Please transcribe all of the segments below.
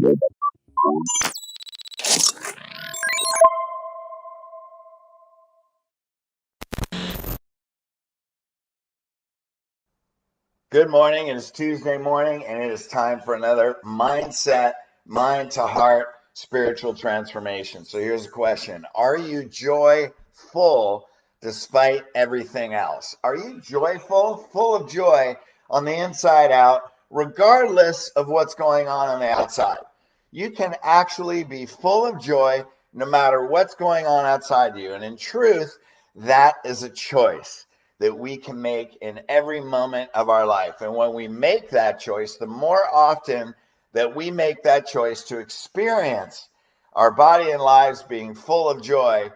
Good morning. It is Tuesday morning, and it is time for another mindset, mind to heart spiritual transformation. So here's a question. Are you joyful despite everything else? Are you joyful, full of joy on the inside out, regardless of what's going on the outside? You can actually be full of joy no matter what's going on outside you. And in truth, that is a choice that we can make in every moment of our life. And when we make that choice, the more often that we make that choice to experience our body and lives being full of joy,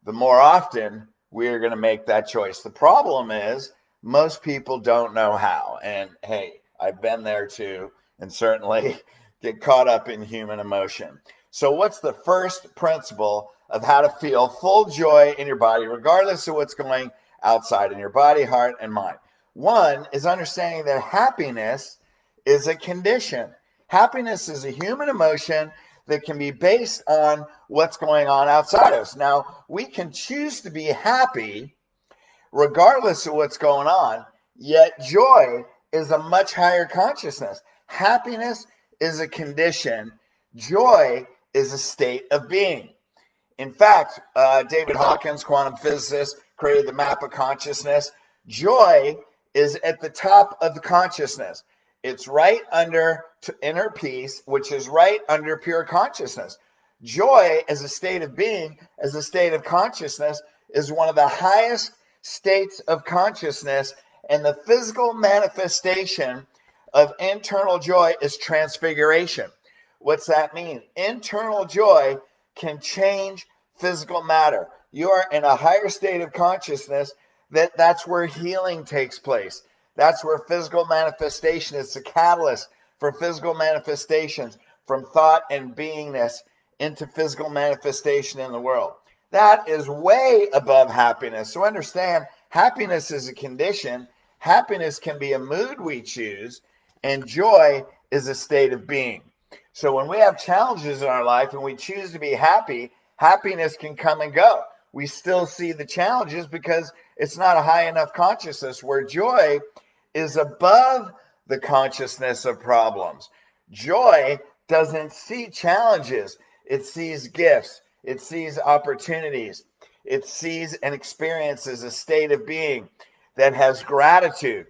the more often we are going to make that choice. The problem is most people don't know how. And hey, I've been there too, and certainly get caught up in human emotion. So what's the first principle of how to feel full joy in your body, regardless of what's going outside in your body, heart, and mind? One is understanding that happiness is a condition. Happiness is a human emotion that can be based on what's going on outside us. Now, we can choose to be happy regardless of what's going on, yet joy is a much higher consciousness. Happiness is a condition. Joy is a state of being. In fact, David Hawkins, quantum physicist, created the map of consciousness. Joy is at the top of the consciousness. It's right under inner peace, which is right under pure consciousness. Joy as a state of being, as a state of consciousness, is one of the highest states of consciousness, and the physical manifestation of internal joy is transfiguration. What's that mean? Internal joy can change physical matter. You are in a higher state of consciousness that's where healing takes place. That's where physical manifestation is the catalyst for physical manifestations from thought and beingness into physical manifestation in the world. That is way above happiness. So understand, happiness is a condition. Happiness can be a mood we choose, and joy is a state of being. So when we have challenges in our life and we choose to be happy, happiness can come and go. We still see the challenges because it's not a high enough consciousness, where joy is above the consciousness of problems. Joy doesn't see challenges. It sees gifts. It sees opportunities. It sees and experiences a state of being that has gratitude.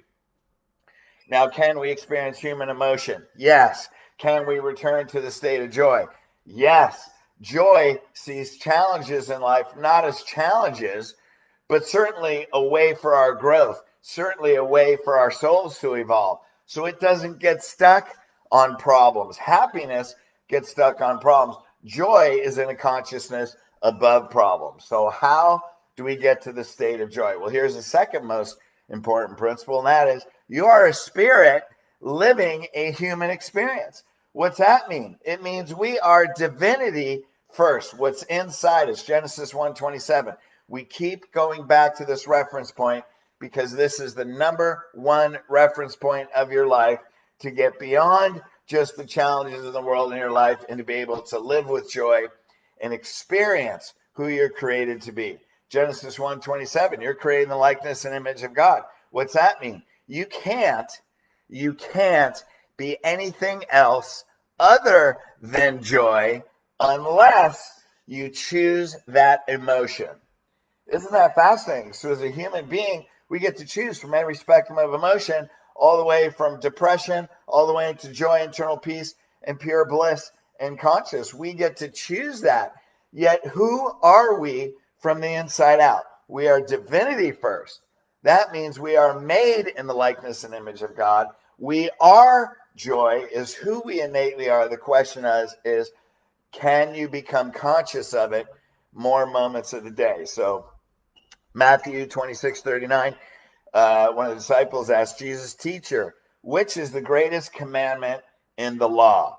Now, can we experience human emotion? Yes. Can we return to the state of joy? Yes. Joy sees challenges in life not as challenges, but certainly a way for our growth, certainly a way for our souls to evolve. So it doesn't get stuck on problems. Happiness gets stuck on problems. Joy is in a consciousness above problems. So how do we get to the state of joy? Well, here's the second most important principle, and that is you are a spirit living a human experience. What's that mean? It means we are divinity first. What's inside us, Genesis 1:27. We keep going back to this reference point because this is the number one reference point of your life to get beyond just the challenges of the world in your life and to be able to live with joy and experience who you're created to be. Genesis 1:27, you're created in the likeness and image of God. What's that mean? You can't be anything else other than joy unless you choose that emotion. Isn't that fascinating? So as a human being, we get to choose from every spectrum of emotion, all the way from depression, all the way to joy, internal peace, and pure bliss and conscious. We get to choose that. Yet who are we from the inside out? We are divinity first. That means we are made in the likeness and image of God. We are joy, is who we innately are. The question is can you become conscious of it more moments of the day? So Matthew 26:39, one of the disciples asked Jesus, "Teacher, which is the greatest commandment in the law?"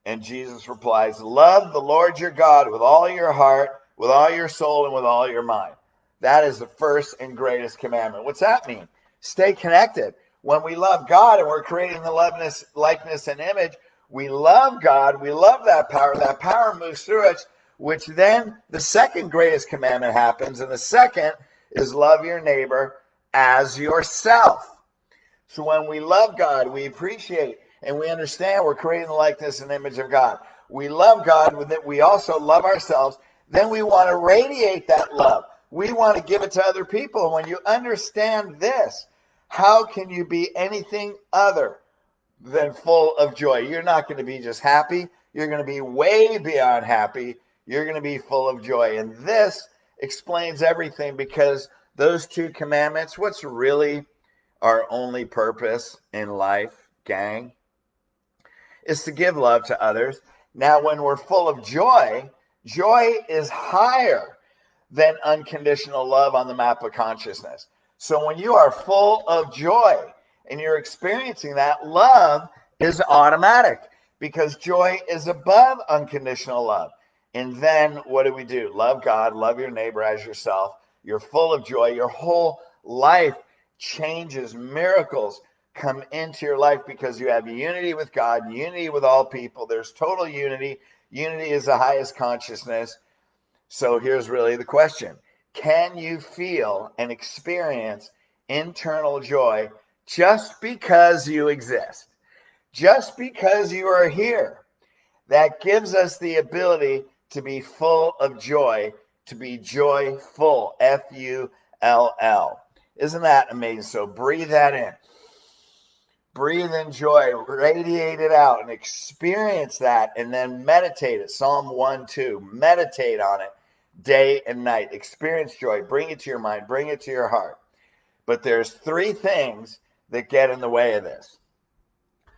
And Jesus replies, "Love the Lord your God with all your heart, with all your soul, and with all your mind." That is the first and greatest commandment. What's that mean? Stay connected. When we love God and we're creating the likeness and image, We love God. We love that power. That power moves through us, which then the second greatest commandment happens. And the second is love your neighbor as yourself. So when we love God, we appreciate and we understand we're creating the likeness and image of God. We love God, we also love ourselves. Then we want to radiate that love. We want to give it to other people. And when you understand this, how can you be anything other than full of joy? You're not going to be just happy. You're going to be way beyond happy. You're going to be full of joy. And this explains everything, because those two commandments, what's really our only purpose in life, gang, is to give love to others. Now, when we're full of joy, joy is higher than unconditional love on the map of consciousness. So when you are full of joy and you're experiencing that, love is automatic, because joy is above unconditional love. And then what do? Love God, love your neighbor as yourself. You're full of joy. Your whole life changes. Miracles come into your life because you have unity with God, unity with all people. There's total unity. Unity is the highest consciousness. So here's really the question. Can you feel and experience internal joy just because you exist? Just because you are here. That gives us the ability to be full of joy, to be joyful, F-U-L-L. Isn't that amazing? So breathe that in. Breathe in joy, radiate it out, and experience that, and then meditate it. Psalm 1:2. Meditate on it day and night. Experience joy. Bring it to your mind. Bring it to your heart. But there's three things that get in the way of this.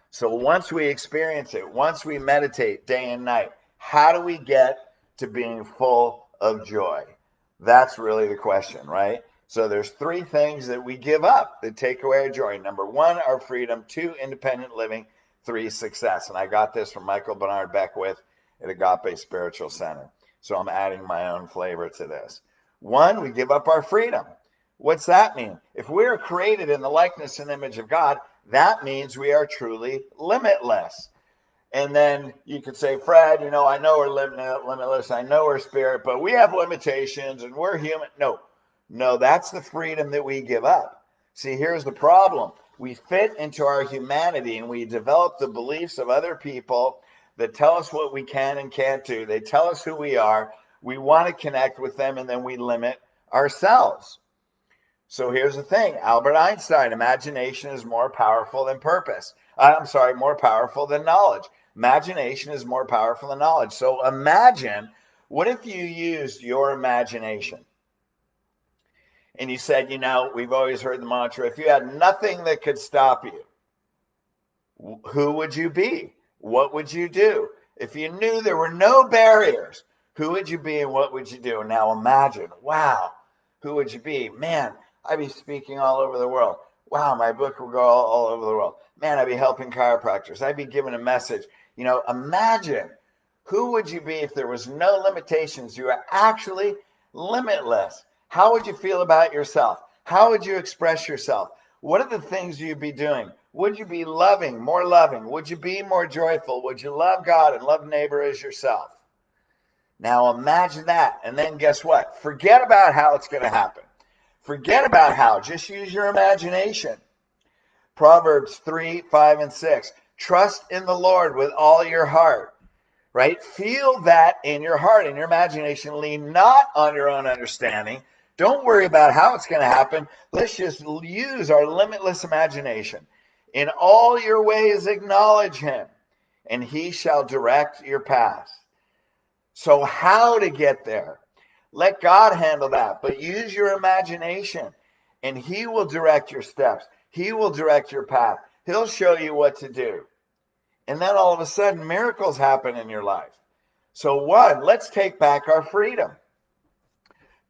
So once we experience it, once we meditate day and night, how do we get to being full of joy? That's really the question, right? So there's three things that we give up that take away our joy. Number one, our freedom. Two, independent living. Three, success. And I got this from Michael Bernard Beckwith at Agape Spiritual Center. So I'm adding my own flavor to this. One, we give up our freedom. What's that mean? If we are created in the likeness and image of God, that means we are truly limitless. And then you could say, Fred, I know we're limitless. I know we're spirit, but we have limitations and we're human. No, that's the freedom that we give up. See, here's the problem. We fit into our humanity and we develop the beliefs of other people that tell us what we can and can't do. They tell us who we are. We want to connect with them, and then we limit ourselves. So here's the thing. Albert Einstein, imagination is more powerful than more powerful than knowledge. Imagination is more powerful than knowledge. So imagine, what if you used your imagination? And you said, we've always heard the mantra, if you had nothing that could stop you, who would you be? What would you do? If you knew there were no barriers, who would you be and what would you do? Now imagine, wow, who would you be? Man, I'd be speaking all over the world. Wow, my book will go all over the world. Man, I'd be helping chiropractors. I'd be giving a message. Imagine, who would you be if there was no limitations? You are actually limitless. How would you feel about yourself? How would you express yourself? What are the things you'd be doing? Would you be loving, more loving? Would you be more joyful? Would you love God and love neighbor as yourself? Now imagine that. And then guess what? Forget about how it's going to happen. Forget about how. Just use your imagination. Proverbs 3, 5, and 6. Trust in the Lord with all your heart. Right? Feel that in your heart, in your imagination. Lean not on your own understanding. Don't worry about how it's going to happen. Let's just use our limitless imagination. In all your ways acknowledge him, and he shall direct your paths. So how to get there? Let God handle that, but use your imagination, and he will direct your steps. He will direct your path. He'll show you what to do. And then all of a sudden, miracles happen in your life. So one, let's take back our freedom.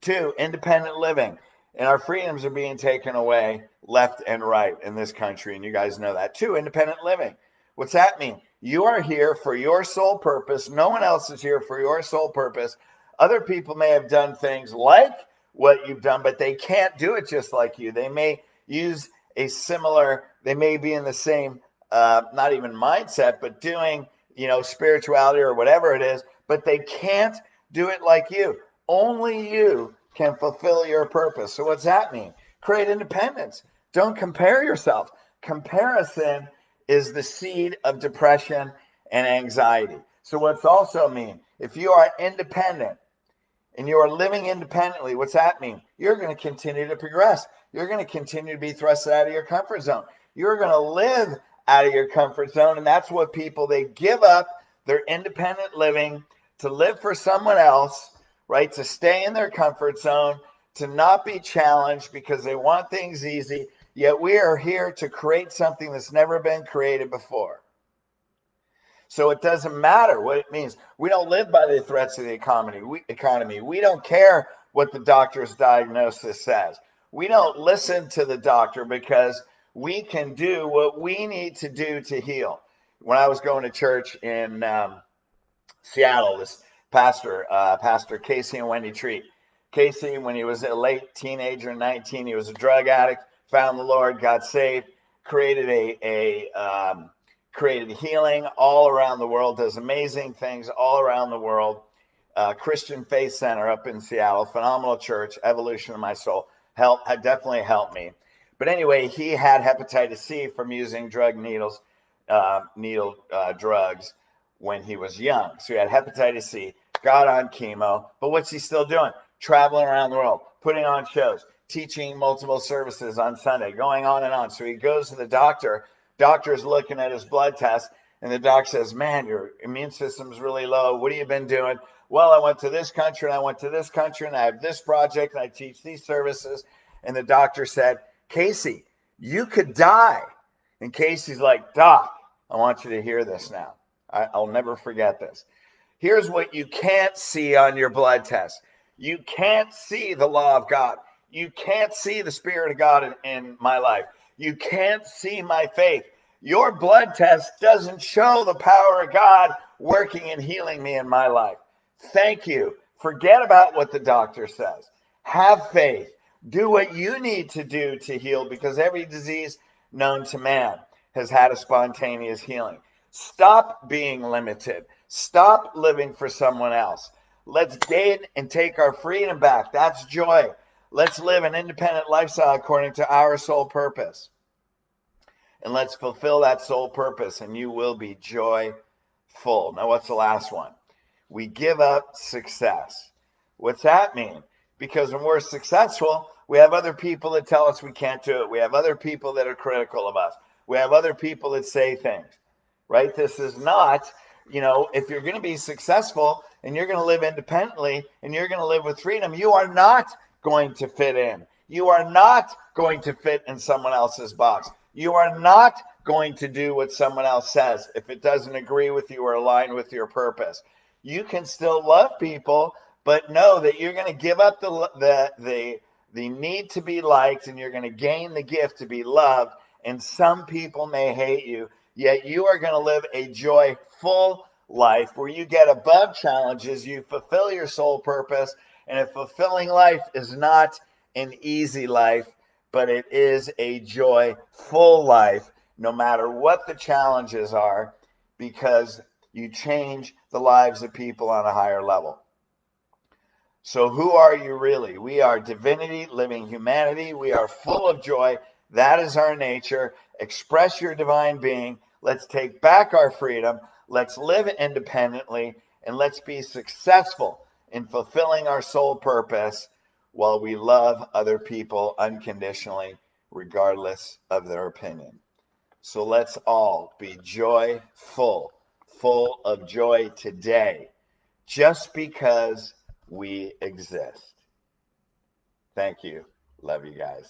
Two, independent living. And our freedoms are being taken away left and right in this country, and you guys know that. Two, independent living. What's that mean? You are here for your sole purpose. No one else is here for your sole purpose. Other people may have done things like what you've done, but they can't do it just like you. They may use they may be in the same, not even mindset, but doing spirituality or whatever it is, but they can't do it like you. Only you can fulfill your purpose. So what's that mean? Create independence. Don't compare yourself. Comparison is the seed of depression and anxiety. So what's also mean? If you are independent and you are living independently, what's that mean? You're going to continue to progress. You're going to continue to be thrust out of your comfort zone. You're going to live out of your comfort zone. And that's what people, they give up their independent living to live for someone else, right? To stay in their comfort zone, to not be challenged because they want things easy. Yet we are here to create something that's never been created before. So it doesn't matter what it means. We don't live by the threats of the economy. We don't care what the doctor's diagnosis says. We don't listen to the doctor because we can do what we need to do to heal. When I was going to church in Seattle, this Pastor Casey and Wendy Treat. Casey, when he was a late teenager, 19, he was a drug addict, found the Lord, got saved, created created healing all around the world, does amazing things all around the world. Christian Faith Center up in Seattle, phenomenal church, Evolution of My Soul, definitely helped me. But anyway, he had hepatitis C from using drugs when he was young. So he had hepatitis C, got on chemo, but what's he still doing? Traveling around the world, putting on shows, teaching multiple services on Sunday, going on and on. So he goes to the doctor. Doctor's looking at his blood test, and the doc says, man, your immune system's really low. What have you been doing? Well, I went to this country, and I went to this country, and I have this project, and I teach these services. And the doctor said, Casey, you could die. And Casey's like, Doc, I want you to hear this now. I'll never forget this. Here's what you can't see on your blood test. You can't see the law of God. You can't see the Spirit of God in my life. You can't see my faith. Your blood test doesn't show the power of God working and healing me in my life. Thank you. Forget about what the doctor says. Have faith. Do what you need to do to heal, because every disease known to man has had a spontaneous healing. Stop being limited. Stop living for someone else. Let's gain and take our freedom back. That's joy. Let's live an independent lifestyle according to our soul purpose. And let's fulfill that soul purpose, and you will be joyful. Now, what's the last one? We give up success. What's that mean? Because when we're successful, we have other people that tell us we can't do it. We have other people that are critical of us. We have other people that say things, right? This is not, if you're going to be successful and you're going to live independently and you're going to live with freedom, you are not going to fit in. You are not going to fit in someone else's box. You are not going to do what someone else says if it doesn't agree with you or align with your purpose. You can still love people, but know that you're going to give up the need to be liked, and you're going to gain the gift to be loved. And some people may hate you, yet you are going to live a joyful life where you get above challenges, you fulfill your soul purpose. And a fulfilling life is not an easy life, but it is a joyful life, no matter what the challenges are, because you change the lives of people on a higher level. So who are you really? We are divinity, living humanity. We are full of joy. That is our nature. Express your divine being. Let's take back our freedom. Let's live independently, and let's be successful in fulfilling our soul purpose while we love other people unconditionally, regardless of their opinion. So let's all be joyful, full of joy today, just because we exist. Thank you. Love you guys.